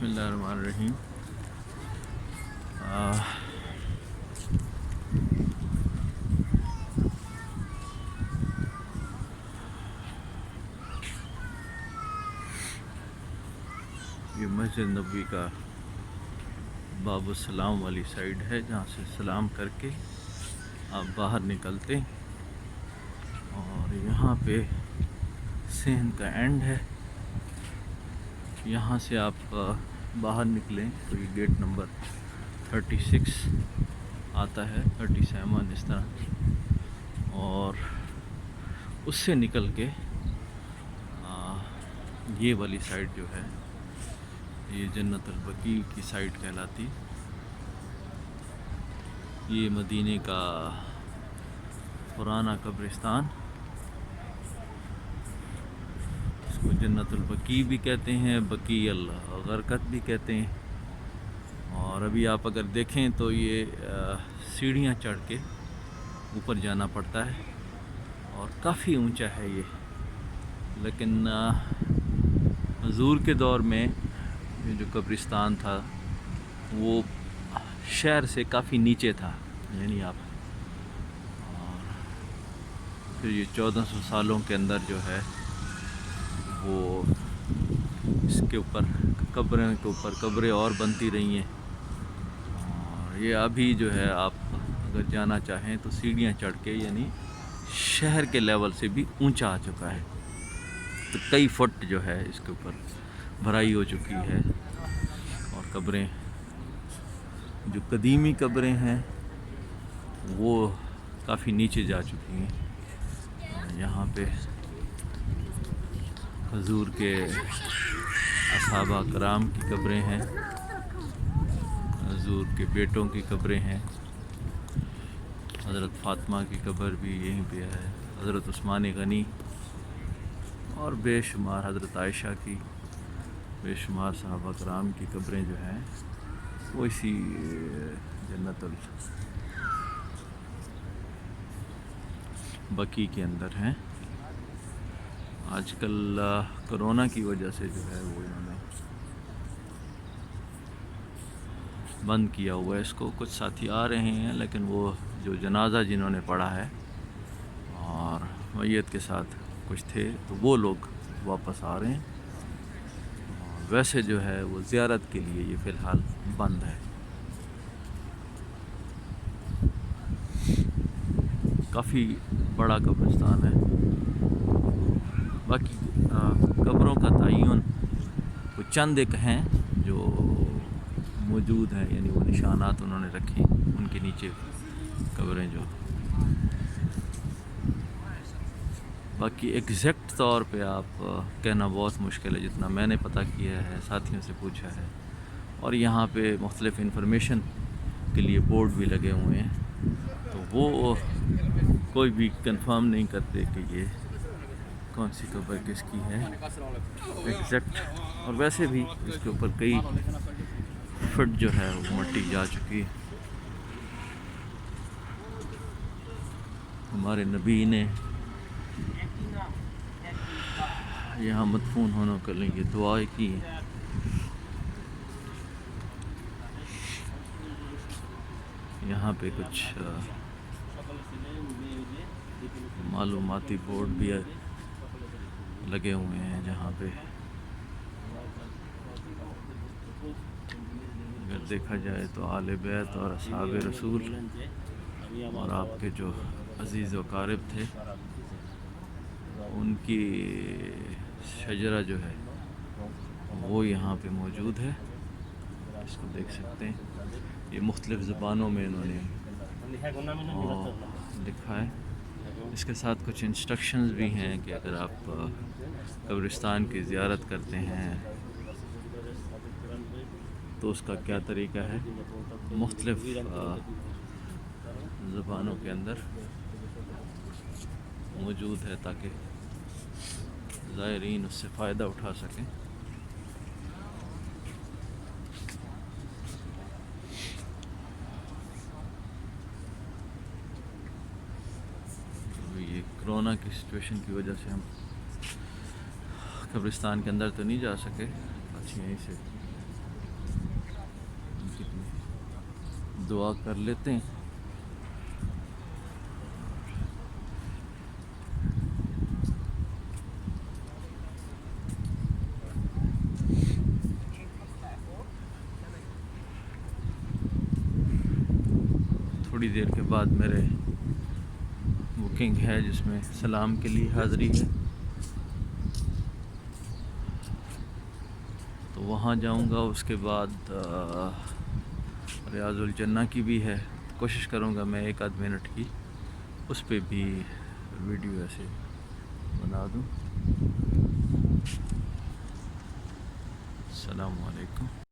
बिस्मिल्लाहिर्रहमानिर्रहीम। ये मस्जिद नबवी का बाबुसलाम वाली साइड है, जहाँ से सलाम करके आप बाहर निकलते और यहाँ पे सेहन का एंड है। यहाँ से आप बाहर निकलें तो ये गेट नंबर 36 आता है, 37 इस तरह, और उससे निकल के ये वाली साइड जो है ये जन्नतुल बकी की साइड कहलाती। ये मदीने का पुराना कब्रिस्तान, इसको जन्नतुल बकी भी कहते हैं, बकी अल गरकत भी कहते हैं। और अभी आप अगर देखें तो ये सीढ़ियाँ चढ़ के ऊपर जाना पड़ता है और काफ़ी ऊंचा है ये। लेकिन हुज़ूर के दौर में ये जो कब्रिस्तान था वो शहर से काफ़ी नीचे था, यानी आप, और फिर ये 1400 सालों के अंदर जो है वो इसके ऊपर कब्रें के ऊपर कब्रें और बनती रही हैं। और ये अभी जो है आप अगर जाना चाहें तो सीढ़ियाँ चढ़ के, यानी शहर के लेवल से भी ऊंचा आ चुका है, तो कई फुट जो है इसके ऊपर भराई हो चुकी है। और कब्रें जो कदीमी कब्रें हैं वो काफ़ी नीचे जा चुकी हैं। यहाँ पे हुज़ूर के असहाबा कराम की कब्रें हैं, हुज़ूर के बेटों की कब्रें हैं, हज़रत फ़ातिमा की कब्र भी यहीं पे है, हज़रत उस्मान गनी और बेशुमार हज़रत आयशा की, बेशुमार सहाबा कराम की कब्रें जो हैं वो इसी जन्नतुल बकी के अंदर हैं। आजकल कोरोना की वजह से जो है वो इन्होंने बंद किया हुआ है इसको। कुछ साथी आ रहे हैं, लेकिन वो जो जनाजा जिन्होंने पढ़ा है और मैयत के साथ कुछ थे तो वो लोग वापस आ रहे हैं। और वैसे जो है वो ज़ियारत के लिए ये फ़िलहाल बंद है। काफ़ी बड़ा कब्रिस्तान है। बाकी कब्रों का तयन वो चंद एक हैं जो मौजूद हैं, यानी वो निशानात उन्होंने रखे उनके नीचे कब्रें जो। बाकी एग्जैक्ट तौर पे आप कहना बहुत मुश्किल है, जितना मैंने पता किया है, साथियों से पूछा है। और यहाँ पे मुख्तलिफ़ इंफॉर्मेशन के लिए बोर्ड भी लगे हुए हैं, तो वो कोई भी कंफर्म नहीं करते कि ये कौन सी कब्र किसकी है एग्जैक्ट। और वैसे भी इसके ऊपर कई फुट जो है वो मिट्टी जा चुकी है। हमारे नबी ने यहाँ मदफून होने के लिए दुआएं की। यहाँ पे कुछ मालूमाती बोर्ड भी लगे हुए हैं, जहाँ पे अगर देखा जाए तो आले बैत और असहाबे रसूल और आपके जो अजीज़ व क़ारिब थे उनकी शजरा जो है वो यहाँ पे मौजूद है। इसको देख सकते हैं, ये मुख्तलिफ़ ज़बानों में इन्होंने लिखा है। इसके साथ कुछ इंस्ट्रक्शंस भी हैं कि अगर आप कब्रिस्तान की ज़ियारत करते हैं तो उसका क्या तरीका है, मुख्तलिफ़ ज़बानों के अंदर मौजूद है, ताकि ज़ायरीन उससे फ़ायदा उठा सकें। ये कोरोना की सिचुएशन की वजह से हम कब्रिस्तान के अंदर तो नहीं जा सके, बस यहीं से दुआ कर लेते हैं। थोड़ी देर के बाद मेरे बुकिंग है जिसमें सलाम के लिए हाज़िरी है, तो वहाँ जाऊँगा। उसके बाद रियाजुल जन्ना की भी है, कोशिश करूँगा मैं एक आध मिनट की उस पर भी वीडियो ऐसे बना दूँ। अस्सलामु अलैकुम।